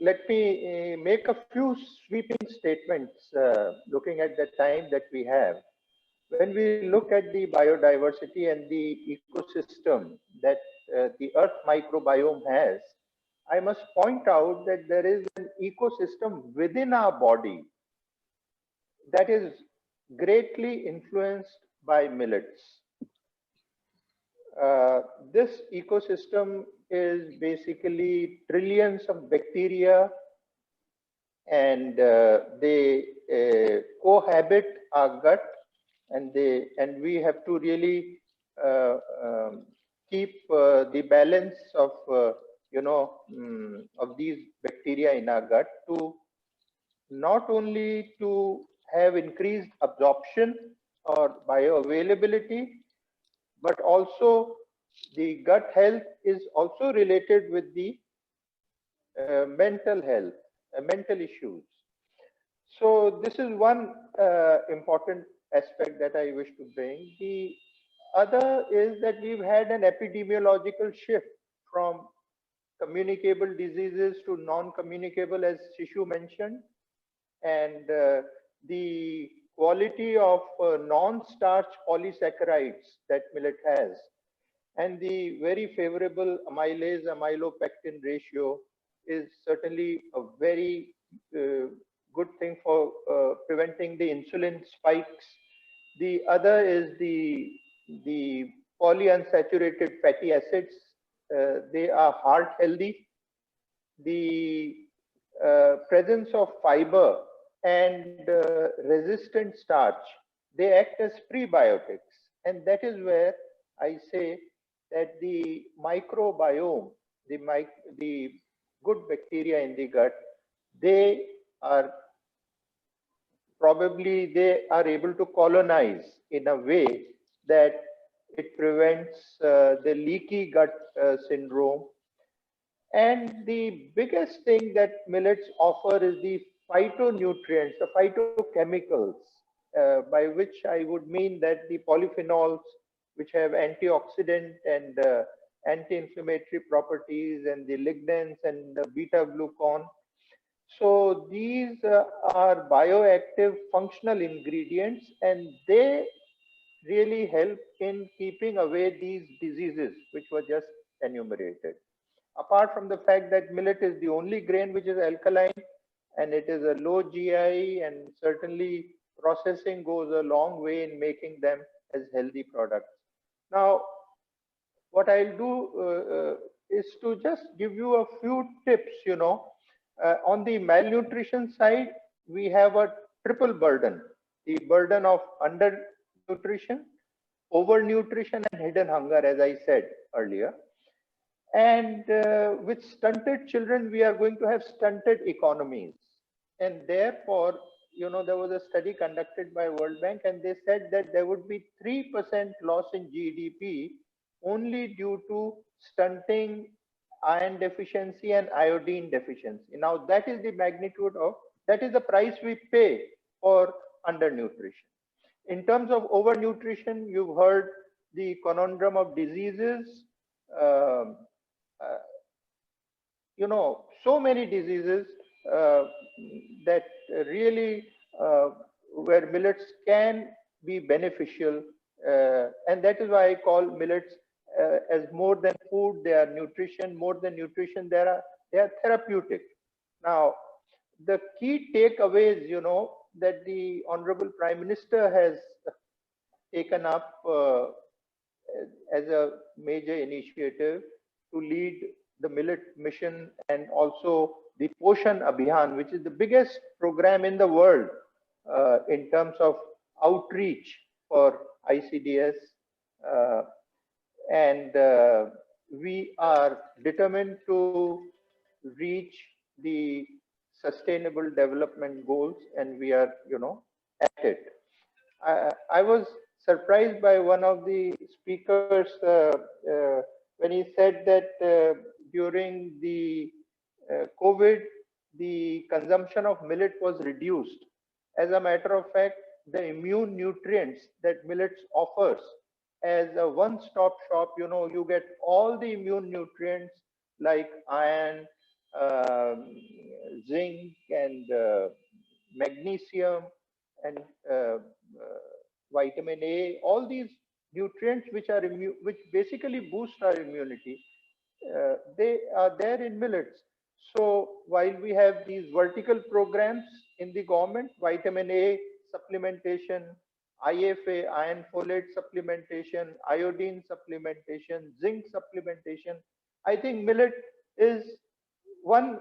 let me make a few sweeping statements looking at the time that we have. When we look at the biodiversity and the ecosystem that the Earth microbiome has, I must point out that there is an ecosystem within our body that is greatly influenced by millets. Uh, this ecosystem is basically trillions of bacteria, and they cohabit our gut, and we have to really uh, um, keep the balance of of these bacteria in our gut to not only to have increased absorption or bioavailability, but also the gut health is also related with the mental health, mental issues. So this is one important aspect that I wish to bring. The other is that we've had an epidemiological shift from communicable diseases to non-communicable, as Shishu mentioned, and the quality of non-starch polysaccharides that millet has, and the very favorable amylase amylopectin ratio is certainly a very good thing for preventing the insulin spikes. The other is the polyunsaturated fatty acids. They are heart healthy. The presence of fiber and resistant starch, they act as prebiotics. And that is where I say that the microbiome, the good bacteria in the gut, they are they are able to colonize in a way that it prevents the leaky gut syndrome. And the biggest thing that millets offer is the phytonutrients, the phytochemicals, by which I would mean that the polyphenols, which have antioxidant and anti-inflammatory properties, and the lignans and the beta glucan. So these are bioactive functional ingredients, and they really help in keeping away these diseases which were just enumerated. Apart from the fact that millet is the only grain which is alkaline, and it is a low GI, and certainly processing goes a long way in making them as healthy products. Now, what I'll do is to just give you a few tips. On the malnutrition side, we have a triple burden: the burden of undernutrition, overnutrition, and hidden hunger, as I said earlier. And with stunted children, we are going to have stunted economies. And therefore, there was a study conducted by World Bank, and they said that there would be 3% loss in GDP only due to stunting, iron deficiency, and iodine deficiency. Now, that is the magnitude of, that is the price we pay for undernutrition. In terms of overnutrition, you've heard the conundrum of diseases. Um uh, so many diseases uh, that really where millets can be beneficial, and that is why I call millets as more than food. They are nutrition. More than nutrition, they are therapeutic. Now, the key takeaways, that the Honorable Prime Minister has taken up as a major initiative to lead the millet mission, and also the Poshan Abhiyan, which is the biggest program in the world in terms of outreach for ICDS. Uh, and we are determined to reach the sustainable development goals, and we are, at it. I was surprised by one of the speakers when he said that during the COVID, the consumption of millet was reduced. As a matter of fact, the immune nutrients that millets offers as a one-stop shop, you get all the immune nutrients like iron, zinc and magnesium and uh, vitamin A, all these nutrients which are which basically boost our immunity, they are there in millets. So while we have these vertical programs in the government, vitamin A supplementation, IFA, iron folate supplementation, iodine supplementation, zinc supplementation, I think millet is one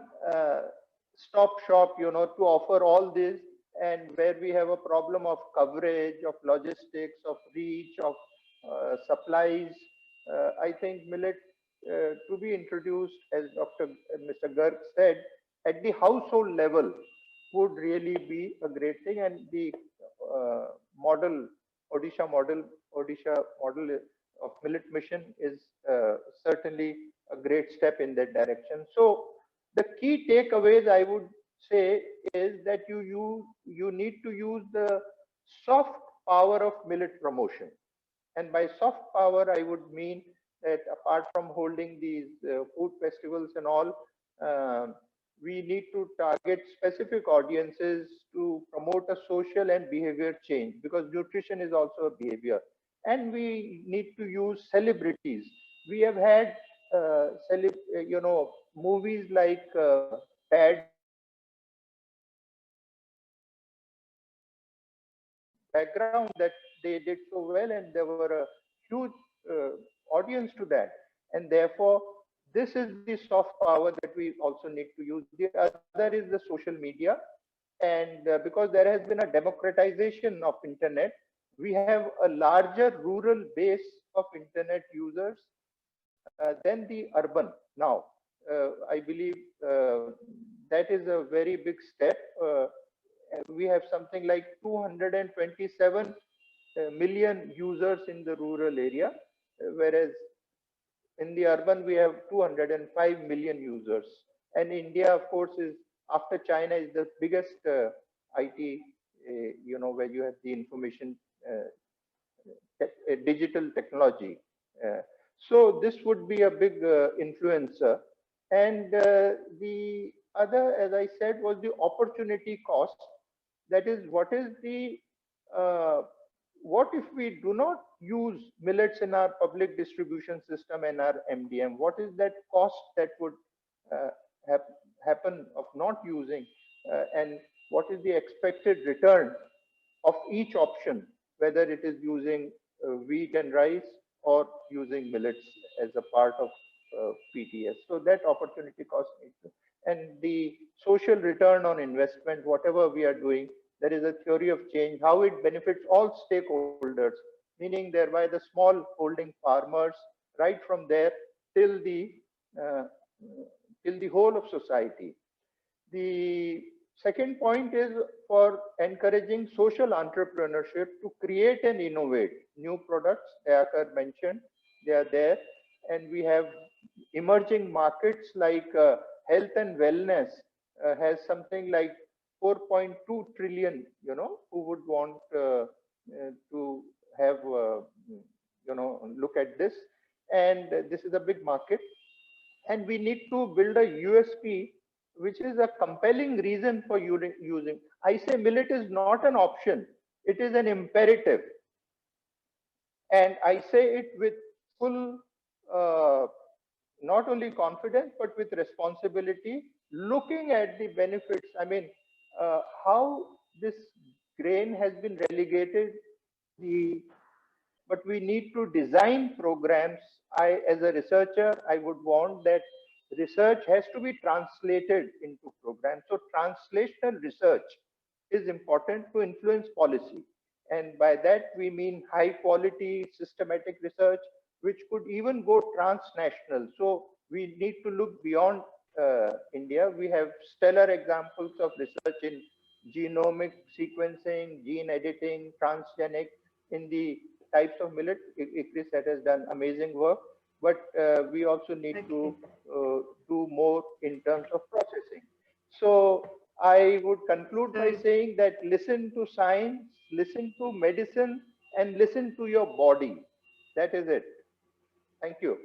stop shop, to offer all this. And where we have a problem of coverage, of logistics, of reach, of supplies, I think millet to be introduced, as Mr. Garg said, at the household level would really be a great thing. And the uh, model, Odisha model of Millet Mission is certainly a great step in that direction. So the key takeaways I would say is that you need to use the soft power of millet promotion. And by soft power, I would mean that apart from holding these food festivals and all, um we need to target specific audiences to promote a social and behavior change, because nutrition is also a behavior. And we need to use celebrities. We have had movies like Bad background that they did so well, and there were a huge audience to that. And therefore, this is the soft power that we also need to use. The other is the social media. And because there has been a democratization of internet, we have a larger rural base of internet users than the urban now. I believe that is a very big step. We have something like 227 million users in the rural area, whereas in the urban we have 205 million users. And India, of course, is after China is the biggest IT, where you have the information digital technology. Uh, so this would be a big influencer. And the other, as I said, was the opportunity cost. That is, uh, what if we do not use millets in our public distribution system and our MDM? What is that cost that would uh, hap- happen of not using? And what is the expected return of each option, whether it is using wheat and rice or using millets as a part of PTS. So that opportunity cost needs to, and the social return on investment, whatever we are doing, there is a theory of change, how it benefits all stakeholders, meaning thereby the small holding farmers, right from there till the uh, till the whole of society. The second point is for encouraging social entrepreneurship to create and innovate new products. Dayakar mentioned they are there, and we have emerging markets like health and wellness has something like 4.2 trillion. Who would want to have look at this, and this is a big market. And we need to build a USP, which is a compelling reason for using. I say millet is not an option, it is an imperative. And I say it with full, uh, not only confidence, but with responsibility, looking at the benefits. I mean, how this grain has been relegated to the, but we need to design programs. As a researcher, I would want that research has to be translated into programs. So translational research is important to influence policy. And by that, we mean high quality systematic research, which could even go transnational. So we need to look beyond India. We have stellar examples of research in genomic sequencing, gene editing, transgenic in the types of millet. ICRIS that has done amazing work, but we also need to Okay. do more in terms of processing. So I would conclude by So, saying that listen to science, listen to medicine, and listen to your body. That is it. Thank you.